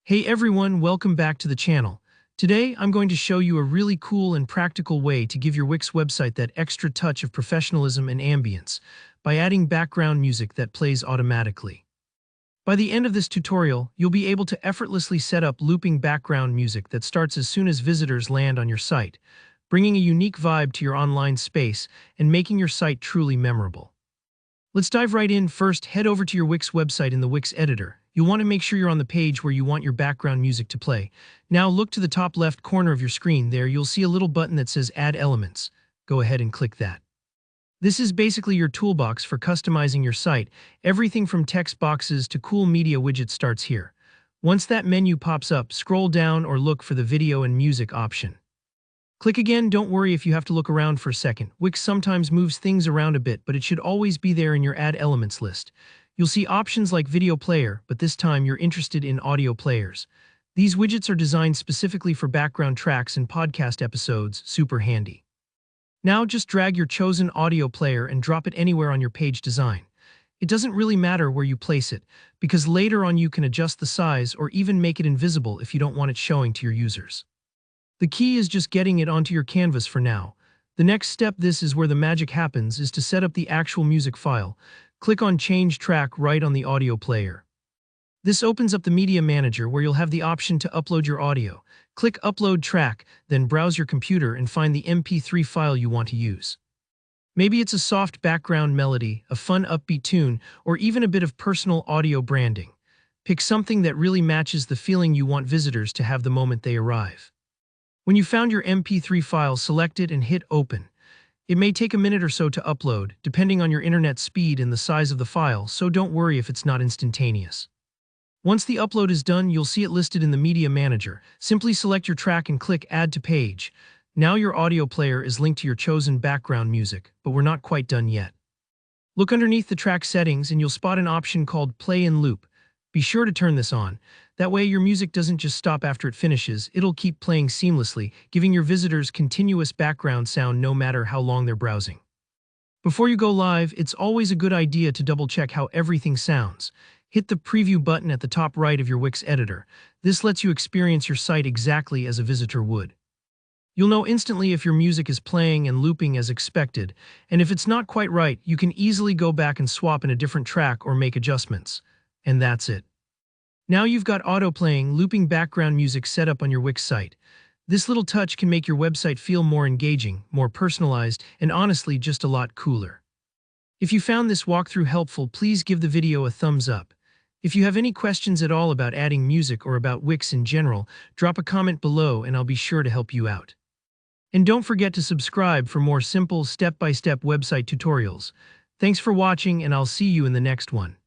Hey everyone, welcome back to the channel. Today, I'm going to show you a really cool and practical way to give your Wix website that extra touch of professionalism and ambience by adding background music that plays automatically. By the end of this tutorial, you'll be able to effortlessly set up looping background music that starts as soon as visitors land on your site, bringing a unique vibe to your online space and making your site truly memorable. Let's dive right in. First, head over to your Wix website in the Wix editor. You'll want to make sure you're on the page where you want your background music to play. Now look to the top left corner of your screen. There you'll see a little button that says Add Elements. Go ahead and click that. This is basically your toolbox for customizing your site. Everything from text boxes to cool media widgets starts here. Once that menu pops up, scroll down or look for the video and music option. Click again. Don't worry if you have to look around for a second. Wix sometimes moves things around a bit, but it should always be there in your Add Elements list. You'll see options like video player, but this time you're interested in audio players. These widgets are designed specifically for background tracks and podcast episodes, super handy. Now just drag your chosen audio player and drop it anywhere on your page design. It doesn't really matter where you place it, because later on you can adjust the size or even make it invisible if you don't want it showing to your users. The key is just getting it onto your canvas for now. The next step, this is where the magic happens, is to set up the actual music file. Click on Change Track right on the audio player. This opens up the Media Manager where you'll have the option to upload your audio. Click Upload Track, then browse your computer and find the MP3 file you want to use. Maybe it's a soft background melody, a fun upbeat tune, or even a bit of personal audio branding. Pick something that really matches the feeling you want visitors to have the moment they arrive. When you found your MP3 file, select it and hit Open. It may take a minute or so to upload, depending on your internet speed and the size of the file, so don't worry if it's not instantaneous. Once the upload is done, you'll see it listed in the Media Manager. Simply select your track and click Add to Page. Now your audio player is linked to your chosen background music, but we're not quite done yet. Look underneath the track settings and you'll spot an option called Play and Loop. Be sure to turn this on. That way your music doesn't just stop after it finishes, it'll keep playing seamlessly, giving your visitors continuous background sound no matter how long they're browsing. Before you go live, it's always a good idea to double-check how everything sounds. Hit the Preview button at the top right of your Wix editor. This lets you experience your site exactly as a visitor would. You'll know instantly if your music is playing and looping as expected, and if it's not quite right, you can easily go back and swap in a different track or make adjustments. And that's it. Now you've got auto-playing, looping background music set up on your Wix site. This little touch can make your website feel more engaging, more personalized, and honestly just a lot cooler. If you found this walkthrough helpful, please give the video a thumbs up. If you have any questions at all about adding music or about Wix in general, drop a comment below and I'll be sure to help you out. And don't forget to subscribe for more simple step-by-step website tutorials. Thanks for watching and I'll see you in the next one.